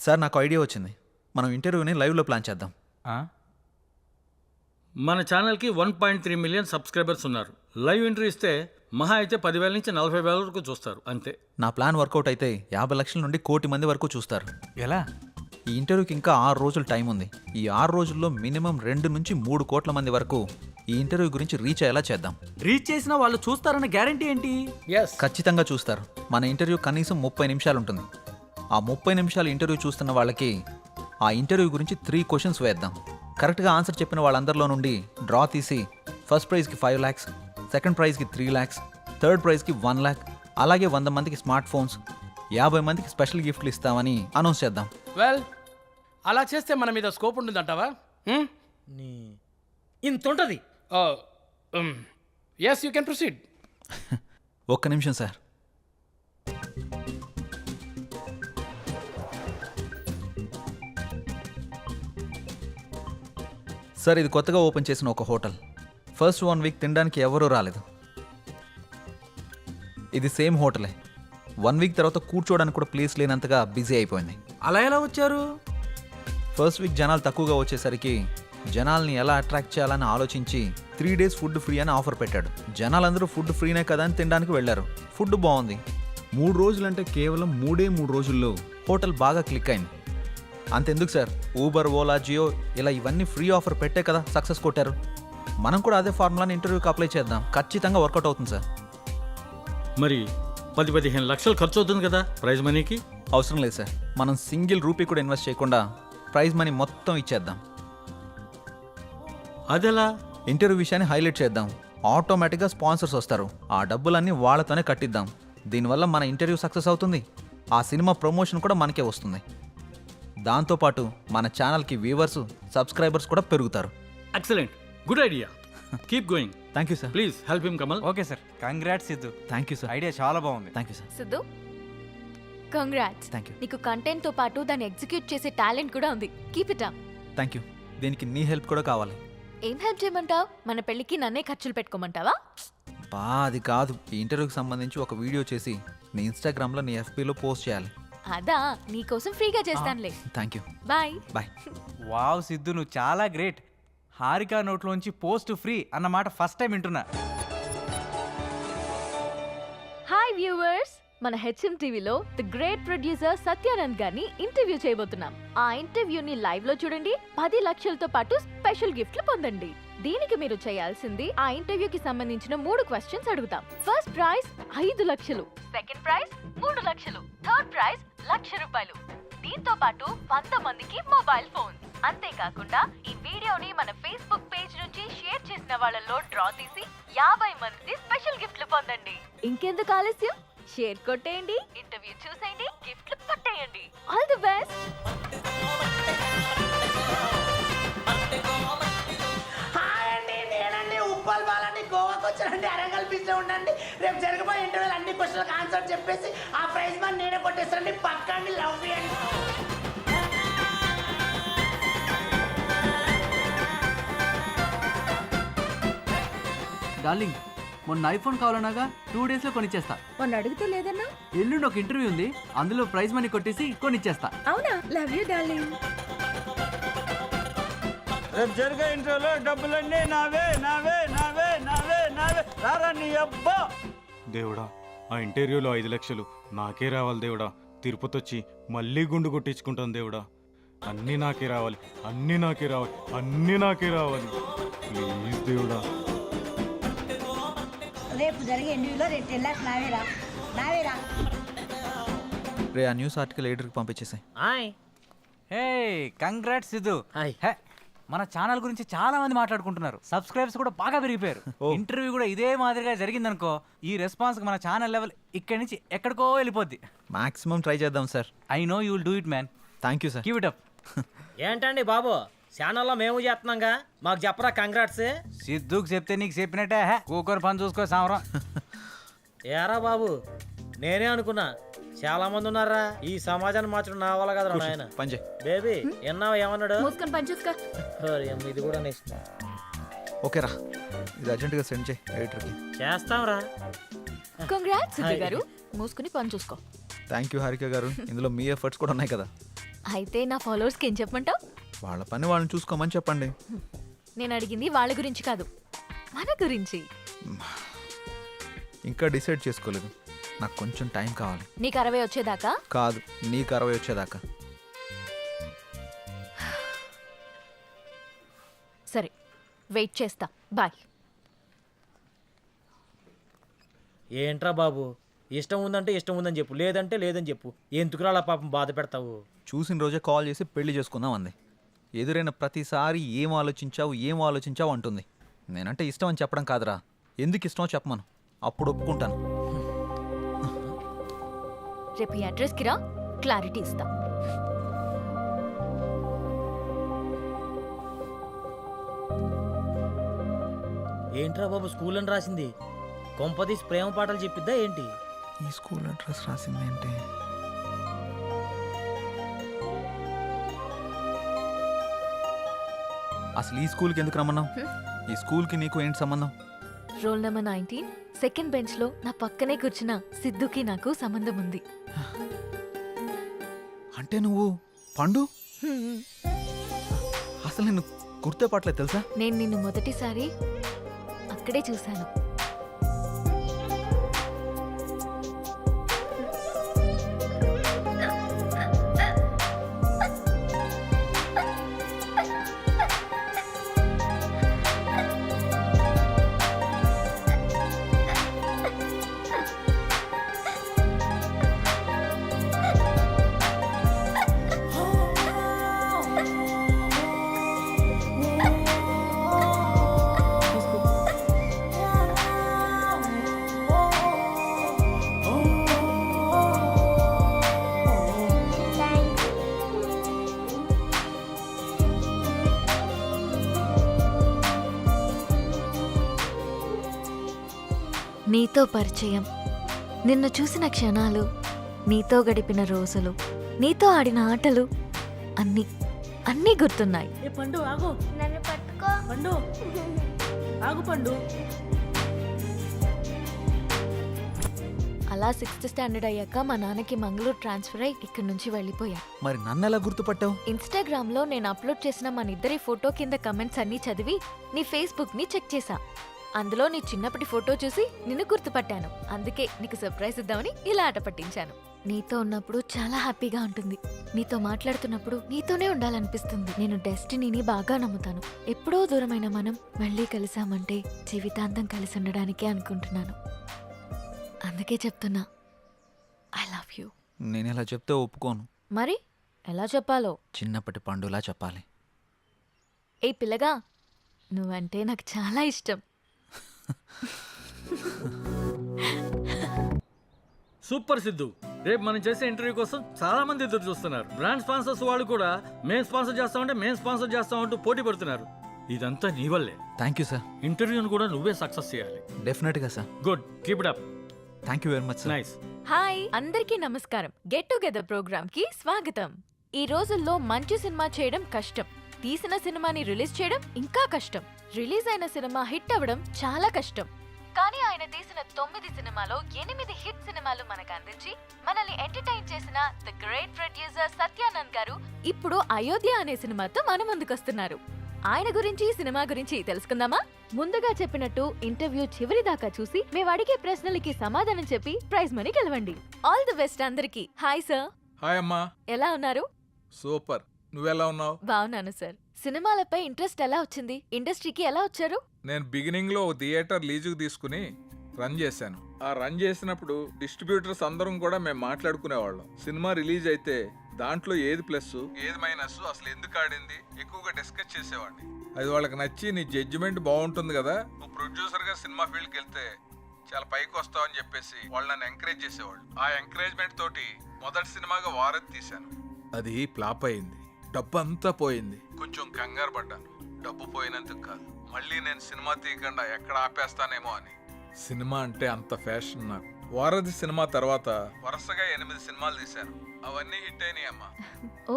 Sir నాకు idea వచ్చింది. మనం ఇంటర్వ్యూని లైవ్లో ప్లాన్ చేద్దాం. మన ఛానల్కి 1.3 మిలియన్ సబ్స్క్రైబర్స్ ఉన్నారు. లైవ్ ఇంటర్వ్యూ ఇస్తే మహా అయితే 10,000 నుంచి 40,000 వరకు చూస్తారు అంతే. నా ప్లాన్ వర్కౌట్ అయితే 50 లక్షల నుండి 1 కోటి మంది వరకు చూస్తారు. ఎలా? ఈ ఇంటర్వ్యూకి ఇంకా 6 రోజులు టైం ఉంది. ఈ 6 రోజుల్లో మినిమం 2 నుంచి 3 కోట్ల మంది వరకు ఈ ఇంటర్వ్యూ గురించి రీచ్ అయ్యేలా చేద్దాం. రీచ్ చేసిన వాళ్ళు చూస్తారన్న గ్యారంటీ ఏంటి? ఎస్, ఖచ్చితంగా చూస్తారు. మన ఇంటర్వ్యూ కనీసం 30 నిమిషాలు ఉంటుంది. ఆ 30 నిమిషాలు ఇంటర్వ్యూ చూస్తున్న వాళ్ళకి ఆ ఇంటర్వ్యూ గురించి 3 క్వశ్చన్స్ వేద్దాం. కరెక్ట్గా ఆన్సర్ చెప్పిన వాళ్ళందరిలో నుండి డ్రా తీసి ఫస్ట్ ప్రైజ్కి 5 lakhs, సెకండ్ ప్రైజ్కి 3 lakhs, థర్డ్ ప్రైజ్కి 1 lakh, అలాగే 100 మందికి స్మార్ట్ ఫోన్స్, 50 మందికి స్పెషల్ గిఫ్ట్లు ఇస్తామని అనౌన్స్ చేద్దాం. వెల్, అలా చేస్తే మన మీద స్కోప్ ఉంటుందంటావా? ఇంత ఉంటుంది. Yes, you can proceed. ఒక్క నిమిషం సార్. సార్, ఇది కొత్తగా ఓపెన్ చేసిన ఒక హోటల్. ఫస్ట్ 1 వీక్ తినడానికి ఎవరూ రాలేదు. ఇది సేమ్ హోటలే. 1 వీక్ తర్వాత కూర్చోవడానికి కూడా ప్లేస్ లేనంతగా బిజీ అయిపోయింది. అలా ఎలా వచ్చారు? ఫస్ట్ వీక్ జనాలు తక్కువగా వచ్చేసరికి జనాల్ని ఎలా అట్రాక్ట్ చేయాలని ఆలోచించి 3 days ఫుడ్ ఫ్రీ అని ఆఫర్ పెట్టాడు. జనాలందరూ ఫుడ్ ఫ్రీనే కదా అని తినడానికి వెళ్ళారు. ఫుడ్ బాగుంది. 3 రోజులంటే కేవలం 3 రోజుల్లో హోటల్ బాగా క్లిక్ అయింది. అంతెందుకు సార్, ఊబర్, ఓలా, జియో ఇలా ఇవన్నీ ఫ్రీ ఆఫర్ పెట్టే కదా సక్సెస్ కొట్టారు. మనం కూడా అదే ఫార్ములాని ఇంటర్వ్యూకి అప్లై చేద్దాం. ఖచ్చితంగా వర్కౌట్ అవుతుంది సార్. మరి 10-15 లక్షలు ఖర్చు అవుతుంది కదా ప్రైజ్ మనీకి. అవసరం లేదు సార్. మనం సింగిల్ రూపీ కూడా ఇన్వెస్ట్ చేయకుండా ప్రైజ్ మనీ మొత్తం ఇచ్చేద్దాం. అదెలా? ఇంటర్వ్యూ విషయాన్ని హైలైట్ చేద్దాం. ఆటోమేటిక్గా స్పాన్సర్స్ వస్తారు. ఆ డబ్బులన్నీ వాళ్ళతోనే కట్టిద్దాం. దీనివల్ల మన ఇంటర్వ్యూ సక్సెస్ అవుతుంది. ఆ సినిమా ప్రమోషన్ కూడా మనకే వస్తుంది. దాంతోపాటు మన ఛానల్కి వ్యూవర్స్, సబ్స్క్రైబర్స్ కూడా పెరుగుతారు. Excellent, good idea. Keep going. Thank you sir. Please help him Kamal. Okay sir, congrats Siddhu. Thank you sir. Idea చాలా బాగుంది. Thank you sir. Siddhu, congrats. Thank you. నీకు కంటెంట్ తో పాటు దాన్ని ఎగ్జిక్యూట్ చేసే టాలెంట్ కూడా ఉంది. Keep it up. Thank you. దీనికి నీ హెల్ప్ కూడా కావాలి. ఏం హెల్ప్ చేయమంటావు? మన పెళ్ళికి నన్నే ఖర్చులు పెట్టుకోమంటావా? అది కాదు. ఈ ఇంటర్వ్యూకి సంబంధించి ఒక వీడియో చేసి నీ ఇన్స్టాగ్రామ్లో, నీ FBలో పోస్ట్ చేయాలి. అదా, నీకోసం ఫ్రీగా చేస్తానులే. Thank you. Bye bye. Wow Siddhu, నువ్వు చాలా గ్రేట్. హారిక నోట్లోంచి పోస్ట్ ఫ్రీ అన్నమాట ఫస్ట్ టైం వింటున్నా. హాయ్ వ్యూవర్స్, మన హెచ్ఎం టీవీలో ది గ్రేట్ ప్రొడ్యూసర్ సత్యానంద్ గారిని ఇంటర్వ్యూ చేయబోతున్నాం. ఆ ఇంటర్వ్యూని లైవ్ లో చూడండి. 10 లక్షలతో పాటు స్పెషల్ గిఫ్ట్లు పొందండి. దీనికి మీరు చేయాల్సింది, ఆ ఇంటర్వ్యూకి సంబంధించిన 3 క్వశ్చన్స్ అడుగుతాం. ఫస్ట్ ప్రైజ్ 5 లక్షలు, సెకండ్ ప్రైజ్ 3 లక్షలు, థర్డ్ ప్రైజ్ ₹1,00,000. దీంతో పాటు 100 మందికి మొబైల్ ఫోన్. అంతేకాకుండా ఈ వీడియోని మన ఫేస్బుక్ పేజ్ నుంచి షేర్ చేసిన వాళ్ళలో డ్రా తీసి 50 మంది స్పెషల్ గిఫ్ట్లు పొందండి. ఇంకెందుకు ఆలస్యం, షేర్ కొట్టేయండి, ఇంటర్వ్యూ చూసేయండి, గిఫ్ట్లు పట్టేయండి. All the best. ఉప్పల్ బాలని గోవాకి వచ్చానండి. అరంగల్ బీచ్ లో ఉండండి. రేపు జరగబోయే ఇంటర్వ్యూలు అన్ని క్వశ్చన్లకు ఆన్సర్ చెప్పేసి ఆ ప్రైజ్ మనీ నేనే కొట్టేస్తానండి. పక్కండి, లవ్ చేయండి. డార్లింగ్, మొన్న ఐఫోన్ కావాలన్నాగా 2 days లో కొనిచ్చేస్తా. మొన్న అడిగితే లేదన్నా? ఎల్లుండి ఒక ఇంటర్వ్యూ ఉంది, అందులో ప్రైజ్ మనీ కొట్టేసి కొనిచ్చేస్తా. అవునా? Love you darling. రేపు జరిగే ఇంటర్వ్యూలో డబ్బులన్నీ నావే నావే నావే నావే నావే. రారా నీ అబ్బా. దేవుడా, ఆ ఇంటర్వ్యూలో 5 లక్షలు నాకే రావాలి దేవుడా. తిరుపతి వచ్చి మళ్ళీ గుండు కొట్టించుకుంటాను దేవుడా. అన్నీ నాకే రావాలి, అన్నీ నాకే రావాలి, అన్నీ నాకే రావాలి. ప్లీజ్ దేవుడా. రేపు జరిగే ఇంటర్వ్యూలో 2 lakhs నావేరా నావేరా. రే, ఆ న్యూస్ ఆర్టికల్ ఎడిటర్కి పంపించేసాయి. హే, కంగ్రాట్స్ సిద్ధు. హాయ్. హే, మన ఛానల్ గురించి చాలా మంది మాట్లాడుకుంటున్నారు. సబ్స్క్రైబర్స్ కూడా బాగా పెరిగిపోయారు. ఇంటర్వ్యూ కూడా ఇదే మాదిరిగా జరిగిందనుకో, ఈ రెస్పాన్స్ మన ఛానల్ లెవెల్ ఇక్కడి నుంచి ఎక్కడికో వెళ్ళిపోద్ది. మాక్సిమం ట్రై చేద్దాం sir. I know you will do it man. Thank you sir. Keep it up. ఏంటండి బాబు, ఛానల్లో మేము చేస్తున్నాంగా, మాకు చెప్పరా కంగ్రాట్స్. సిద్ధుకు చెప్తే నీకు చెప్పినట్టే. హే, కూకొని పని చూసుకో సామరం. ఏరా బాబు, నేనే అనుకున్నా చాలా మంది ఉన్నారా ఈ సమాజాన్ని మార్చడం నా వల్ల కదా నాయన. పంజే బేబీ ఎన్నావు ఏమన్నాడు? మూసుకొని పని చూసుకో. ఇది కూడా నెక్స్ట్. ఓకే రా, ఇది అర్జెంటుగా సెండ్ చేయి ఎడిటర్కి. చేస్తాంరా. కంగ్రాట్స్ సిద్ధు గారు. మూసుకుని పని చూసుకో. థ్యాంక్ యూ హారిక గారు. ఇందులో మీ ఎఫర్ట్స్ కూడా ఉన్నాయి కదా. అయితే నా ఫాలోవర్స్కి ఏం చెప్పమంటావు? వాళ్ళ పని వాళ్ళని చూసుకోమని చెప్పండి. నేను అడిగింది వాళ్ళ గురించి కాదు, మన గురించి. ఇంకా డిసైడ్ చేసుకోలేదు. నాకు కొంచెం టైం కావాలి. నీకు 60 వచ్చేదాకా? కాదు, నీకు 60 వచ్చేదాకా. సరే, వెయిట్ చేస్తా. బాయ్. ఏంట్రా బాబు, ఇష్టం ఉందంటే ఇష్టం ఉందని చెప్పు, లేదంటే లేదని చెప్పు. ఎందుకురా అలా పాపం బాధ పెడతావు? చూసిన రోజే కాల్ చేసి పెళ్లి చేసుకుందాం అంది. ఎదురైన ప్రతిసారి ఏం ఆలోచించావు అంటుంది. నేనంటే ఇష్టం అని చెప్పడం కాదురా, ఎందుకు ఇష్టమో చెప్పమను, అప్పుడు ఒప్పుకుంటాను. రేపు ఈ అడ్రస్కి రా, క్లారిటీ ఇస్తా. ఏంట్రా బాబు స్కూల్ అని రాసింది? కొంపదీసి ప్రేమ పాటలు చెప్పిద్దా ఏంటి? ఈ స్కూల్ అడ్రస్ రాసిందేంటి? అసలు ఈ స్కూల్కి ఎందుకు రమ్మన్నావు? ఈ స్కూల్కి నీకు ఏంటి సంబంధం? రోల్ నెంబర్ 19 సెకండ్ బెంచ్ లో నా పక్కనే కూర్చున్న సిద్ధుకి నాకు సంబంధం ఉంది. అంటే నువ్వు పండు? అసలు నేను గుర్తుపట్టలేదు తెలుసా? నేను నిన్ను మొదటిసారి అక్కడే చూశాను. నీతో పరిచయం, నిన్ను చూసిన క్షణాలు, నీతో గడిపిన రోజులు, నీతో ఆడిన ఆటలు అన్నీ అన్నీ గుర్తున్నాయి. ఏ పండు ఆగు, నన్ను పట్టుకో. పండు ఆగు పండు. అలా 6th స్టాండర్డ్ అయ్యాక మా నాన్నకి మంగళూరు ట్రాన్స్ఫర్ అయి ఇక్కడి నుంచి వెళ్ళిపోయా. మరి నన్ను ఎలా గుర్తుపట్టావు? ఇన్స్టాగ్రామ్ లో నేను అప్లోడ్ చేసిన మన ఇద్దరి ఫోటో కింద కమెంట్స్ అన్నీ చదివి నీ ఫేస్బుక్ ని చెక్ చేశా. అందులో నీ చిన్నప్పటి ఫోటో చూసి నిన్ను గుర్తుపట్టాను. అందుకే నీకు సర్ప్రైజ్ ఇద్దామని ఇలా ఆట పట్టించాను. నీతో ఉన్నప్పుడు చాలా హ్యాపీగా ఉంటుంది. నీతో మాట్లాడుతున్నప్పుడు నీతోనే ఉండాలనిపిస్తుంది. నేను డెస్టినీని బాగా నమ్ముతాను. ఎప్పుడో దూరమైన మనం మళ్ళీ కలిసామంటే జీవితాంతం కలిసి ఉండడానికే అనుకుంటున్నాను. అందుకే చెప్తున్నా, ఐ లవ్ యూ. నేను ఇలా చెప్తే ఒప్పుకోను. మరి ఎలా చెప్పాలో? చిన్నప్పటి పండులా చెప్పాలి. ఏ పిల్లగా, నువ్వంటే నాకు చాలా ఇష్టం. సూపర్ సిద్ధు, రేపు మనం చేసే ఇంటర్వ్యూ కోసం చాలా మంది ఎదురు చూస్తున్నారు. బ్రాండ్ స్పాన్సర్స్ వాళ్ళు కూడా మేము స్పాన్సర్ చేస్తామంటూ పోటీ పడుతున్నారు. ఇదంతా నీ వల్లే. Thank you sir. ఇంటర్వ్యూను కూడా నువ్వే సక్సెస్ చేయాలి. డెఫినెట్గా sir. Good, keep it up. Thank you very much sir. Nice. Hi అందరికీ నమస్కారం. గెట్ టుగెదర్ ప్రోగ్రామ్ కి స్వాగతం. ఈ రోజుల్లో మంచి సినిమా చేయడం కష్టం, తీసిన సినిమాని రిలీజ్ చేయడం ఇంకా కష్టం, రిలీజ్ అయిన సినిమా హిట్ అవ్వడం చాలా కష్టం. కానీ ఆయన తీసిన 9 సినిమాలో 8 హిట్ సినిమాలు మనకు అందించి మనల్ని ఎంటర్టైన్ చేసిన ది గ్రేట్ ప్రొడ్యూసర్ సత్యానంద్ గారు ఇప్పుడు అయోధ్య అనే సినిమాతో మన ముందుకొస్తున్నారు. ఆయన గురించి, సినిమా గురించి తెలుసుకుందామా? ముందుగా చెప్పినట్టు ఇంటర్వ్యూ చివరి దాకా చూసి మేము అడిగే ప్రశ్నలకి సమాధానం చెప్పి ప్రైజ్ మనీ గెలవండి. ఆల్ ది బెస్ట్ అందరికి. Hi sir. హాయ్ అమ్మా. ఎలా ఉన్నారు? సూపర్. నువ్వెలా ఉన్నావు? బాగున్నాను సార్. సినిమాలపై ఇంట్రెస్ట్ ఎలా వచ్చింది? ఇండస్ట్రీకి ఎలా వచ్చారు? నేను బిగినింగ్ లో థియేటర్ లీజుకు తీసుకుని రన్ చేశాను. ఆ రన్ చేసినప్పుడు డిస్ట్రిబ్యూటర్స్ అందరం కూడా మేము మాట్లాడుకునేవాళ్ళం. సినిమా రిలీజ్ అయితే దాంట్లో ఏది ప్లస్ ఏది మైనస్, అసలు ఎందుకు ఆడింది ఎక్కువగా డిస్కస్ చేసేవాడిని. అది వాళ్ళకి నచ్చి నీ జడ్జిమెంట్ బాగుంటుంది కదా, నువ్వు ప్రొడ్యూసర్ గా సినిమా ఫీల్డ్కి వెళ్తే చాలా పైకి వస్తావు అని చెప్పేసి వాళ్ళు నన్ను ఎంకరేజ్ చేసేవాళ్ళు. ఆ ఎంకరేజ్మెంట్ తోటి మొదటి సినిమాగా వారధి తీశాను. అది ఫ్లాప్ అయింది, డబ్బు అంతా పోయింది. కొంచెం కంగారు పడ్డాను, డబ్బు పోయినందుకు కాదు, మళ్ళీ నేను సినిమా తీయకుండా ఎక్కడ ఆపేస్తానేమో అని. సినిమా అంటే అంత ఫ్యాషన్ నాకు. వారధి సినిమా తర్వాత వరుసగా 8 సినిమాలు తీశాను, అవన్నీ హిట్ అయినాయి అమ్మా. ఓ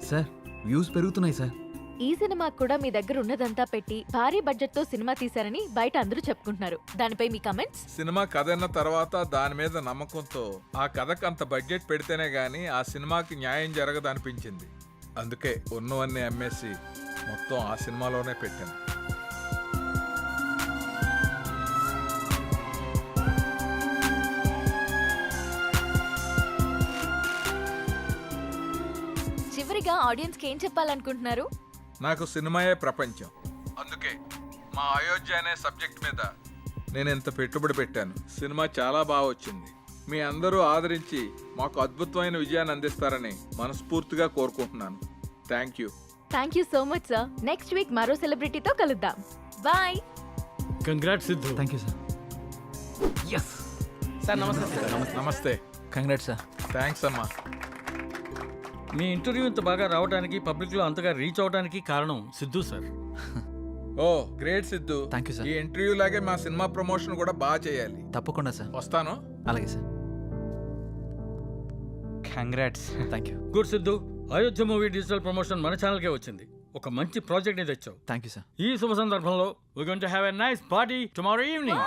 సార్ వ్యూస్ పెరుగుతున్నాయి సార్. ఈ సినిమాకు కూడా మీ దగ్గర ఉన్నదంతా పెట్టి భారీ బడ్జెట్ తో సినిమా తీశారని బయట అందరూ చెప్పుకుంటున్నారు. దానిపై మీ కమెంట్స్? సినిమా కథ అన్న తర్వాత దాని మీద నమ్మకంతో ఆ కథకు అంత బడ్జెట్ పెడితేనే గానీ ఆ సినిమాకి న్యాయం జరగదనిపించింది. అందుకే ఉన్నవన్నీ అమ్మేసి మొత్తం ఆ సినిమాలోనే పెట్టాను. చివరిగా ఆడియన్స్ కి ఏం చెప్పాలనుకుంటున్నారు? నాకు సినిమాయే ప్రపంచం. అందుకే మా అయోధ్య అనే సబ్జెక్ట్ మీద నేను ఇంత పెట్టుబడి పెట్టాను. సినిమా చాలా బాగా వచ్చింది. మీ అందరూ ఆదరించి మాకు అద్భుతమైన విజయాన్ని అందిస్తారని మనస్ఫూర్తిగా కోరుకుంటున్నాను. Thank you. Thank you so much sir. Next week మరో సెలబ్రిటీతో కలుద్దాం. Bye. Congrats Siddhu. Thank you sir. Yes sir నమస్తే సార్. నమస్తే. Congrats sir. థ్యాంక్స్ అమ్మా. మీ ఇంటర్వ్యూ ఇంత బాగా రావడానికి, పబ్లిక్లో అంతగా రీచ్ అవడానికి కారణం Siddhu sir. Oh great Siddhu. Thank you sir. ఈ ఇంటర్వ్యూ లాగే మా సినిమా ప్రమోషన్ కూడా బాగా చేయాలి. తప్పకుండా సార్. వస్తాను. అలాగే sir. Congrats. Thank you. Good Siddhu. Ayodhya movie digital promotion మన ఛానల్కే వచ్చింది. ఒక మంచి ప్రాజెక్ట్ ని తెచ్చావు. Thank you sir. ఈ శుభ సందర్భంలో we're going to have a nice party tomorrow evening.